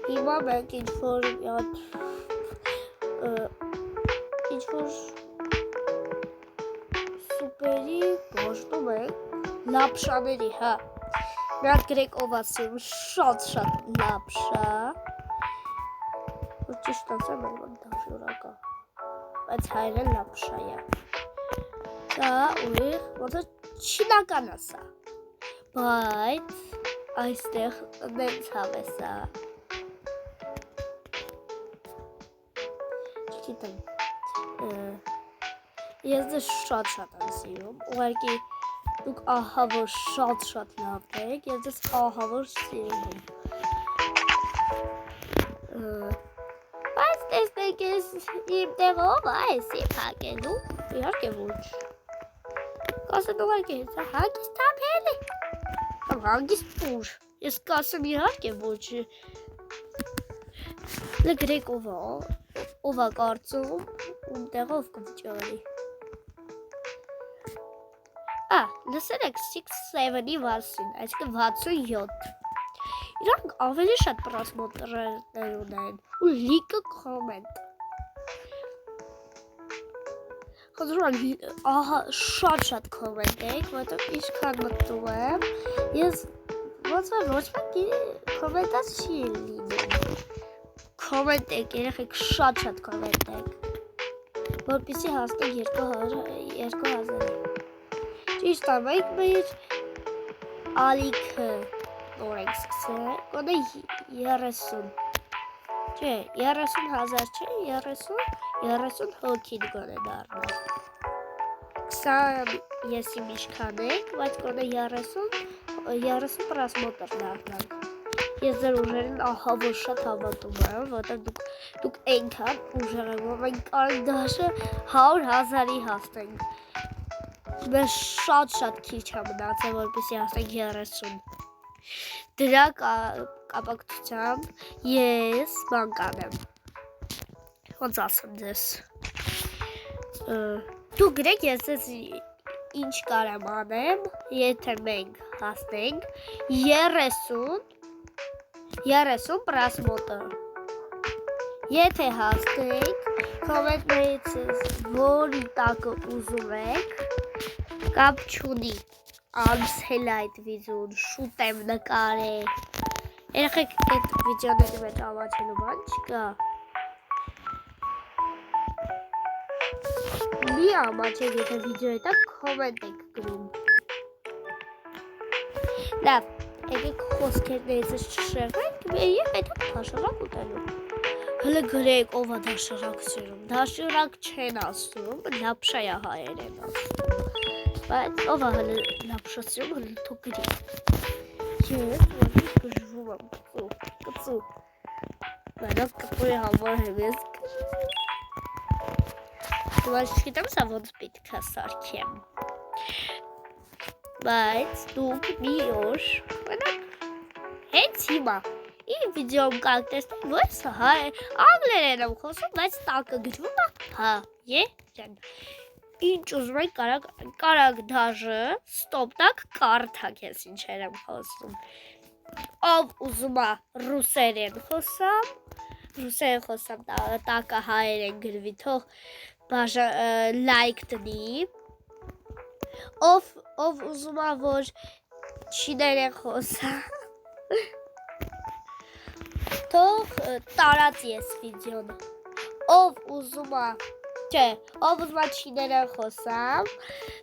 Հիմա մենք ինչ-որ սուպերի գոշտում ենք լապշաների, հա։ Նրանք գրեք ով ասում շատ լապշա։ Որ ճիշտ ասեմ, որ դաշուրակա։ Բայց հայրը լապշա է։ Դա ուրիշ, ոնց չինական ասա։ Բայց այստեղ նենց հավես է։ Չգիտեմ։ Ես դες շատ եմ սիրում։ Ուղղակի դուք ահա որ շատ լավ եք, ես դες ահա որ սիրում եմ։ Բայց տեսնեք ես իմ տեղով այսի փակելու, իհարկե ոչ։ Կասեմ ուղղակի հեսա հագիստ թափել է։ Կամ հագիստ պուր։ Ես կասեմ իհարկե ոչ։ Լգրեք ով է կարծում, ում տեղով կվճարի։ Լսել եք 6-7-ի վարսին, այսինքն 67։ Իրանք ավելի շատ պրասմոտրներ ունեն ու լիքը կոմենտ։ Խնդրում եմ, ահա շատ կոմենտ եք, որտեղ ինչքան մտնում եմ, ես ոնց որ ոչ մեկի կոմենտած չի լինում։ Կոմենտ եք, երեխեք շատ կոմենտ եք, որպեսզի հասնենք 2000-ը։ Ճիշտ է, մենք մեր ալիքը նոր ենք սկսել, գոնե 30, չէ, 30,000 չէ, 30 հոգին գոնե դառնա։ 20 եսի միշքան եք, բայց գոնե 30 պրասմոտր դառնանք։ Ես ձեր ուժերին ահա որ շատ հավատում եմ, որտեղ դուք այնքան ուժեղ եք, որ մենք կարենք դաշը 100,000-ի հասնենք։ Մեզ շատ քիչ է մնացել, որպեսզի հասնենք 30։ Դրա կապակցությամբ ես բան կանեմ։ Ոնց ասեմ ձեզ։ Դու գրեք ես ձեզ ինչ կարամ անեմ, եթե մենք հասնենք 30 պրասմոտր։ Եթե հասնենք, կոմենտներից որի տակը ուզում եք, կապ չունի, անցել այդ վիդեոն, շուտ եմ նկարել։ Երեխեք այդ վիդեոների մեջ ամաչելու բան չկա։ Մի ամաչեք, եթե վիդեոյի տակ կոմենտ եք գրում։ Լավ, եկեք խոսքերներից չշեղենք, և այդ դաշարակ ուտելու։ Հլը գրեք ով է դաշարակ սիրում, դաշարակ չեն ասում, լապշա է հայեր են ասում։ Բայց ով է հլը լապշա սիրում, հլը թող գրի։ Ես որի գժվում եմ, կծու։ Մենակ կծուի համար եմ ես գրում։ Բայց չգիտեմ սա ոնց պետք է սարքեմ։ Բայց դուք մի օր, մենակ հենց հիմա, իմ վիդեոմ կակ տեսնեք, որ սա անգլերեն եմ խոսում, բայց տակը գրվում է, հա, ջան։ Ինչ ուզում եք կարակ դաժը, ստոպ տակ կարդակ ես ինչեր եմ խոսում։ Ով ուզում է ռուսերեն խոսամ, տակը հայերեն գրվի, թող լայք տնի, ով ուզում է որ չիներեն խոսամ, թող տարած ես վիդեոն, ով ուզում է չիներեն խոսամ,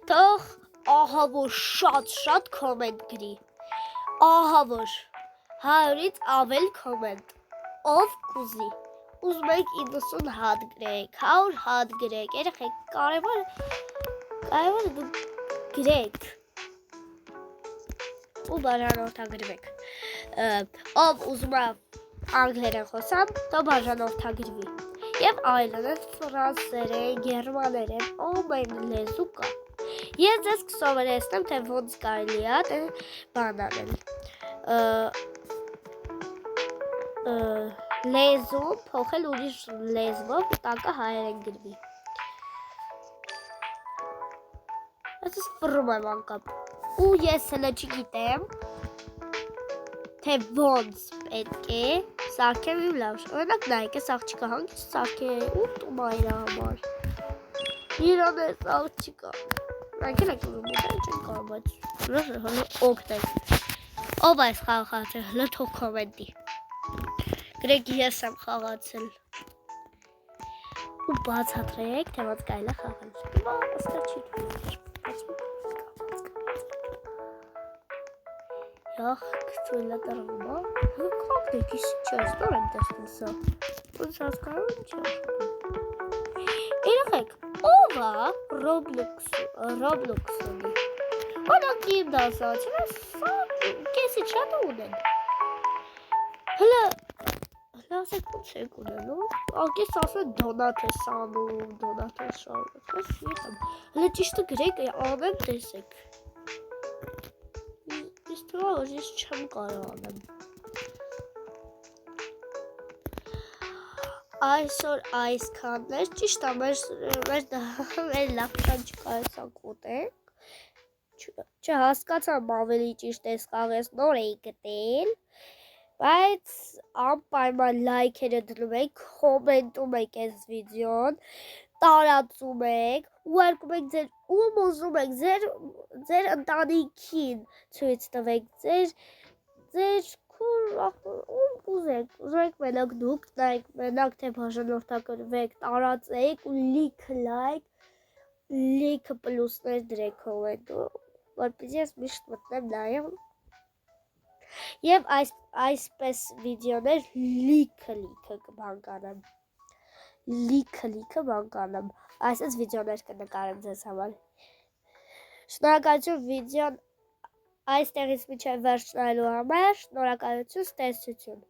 թող ահա որ շատ կոմենտ գրի, ահա որ 100-ից ավել կոմենտ, ով կուզի, ուզում եք 90 հատ գրեք, 100 հատ գրեք, երեխեք կարևորը դուք գրեք ու բաժանորդագրվեք, ով ուզում է անգլերեն խոսամ, թող բաժանորդագրվի և այլն ֆրանսերեն, գերմաներեն, ամեն լեզու կա։ Ես ձեզ կսովորեցնեմ, թե ոնց կարելի է բան անել։ Լեզու փոխել ուրիշ լեզվով ու տակը հայերեն գրվի։ Այսպես ֆռում եմ անկապ։ Ու ես հլը չգիտեմ, թե ոնց պետք է Սարքեմ իմ լավ, օրինակ նայեք, այս աղջիկը հանգիստ սարքե ու տումա իր համար։ Իրան էս աղջիկը։ Նայեք եք ուզում ուտել չեն կարող, բայց հլը օգնեք։ Ով այս խաղացել, հլը թող կոմենտի։ Գրեք ես եմ խաղացել։ Ու բացատրեք, թե ոնց կարելի է խաղալ։ Հիմա ըստը չի դուր։ Յախ, քցույլա տրվում, հա։ Հղկաղդեք, իս ինչ ես, նոր եմ տեսնում սա։ Ոնց հասկանում եմ չի աշխատում։ Երեխեք, ով է Roblox ունի։ Օրինակ իմ դասացին, սա կեսի շատ ունեն։ Հլը ասեք ոնց եք ունենում, ակես ասեն դոնատ ես անում, դոնատ ես շարում, ես ետեմ, հլը ճիշտը գրեք, անեմ տեսեք, ես թվա, որ ես չեմ կարող անեմ, այսօր այսքաններ, ճիշտ է, մեր լավքան չկարեսանք ուտենք, չհասկացամ ավելի ճիշտ ես խաղես նոր էի գտել, բայց անպայման լայքերը դնում եք, կոմենտում եք այս վիդեոն, տարածում եք, ուղարկում եք ձեր ում ուզում եք, ձեր ընտանիքին ցույց տվեք, ձեր ում ուզեք, ուզեք մենակ դուք նայեք, մենակ թե բաժանորդագրվեք, տարածեք ու լիքը լայք, լիքը պլյուսներ դրեք կոմենտում, որպեսզի ես միշտ մտնեմ նայեմ Եվ այսպես վիդեոներ լիքը բան կանեմ, լիքը բան կանեմ, այսպես վիդեոներ կնկարեմ ձեզ համար, շնորհակալություն վիդեոն այստեղից մինչև վերջ նայելու համար, շնորհակալություն, տեսություն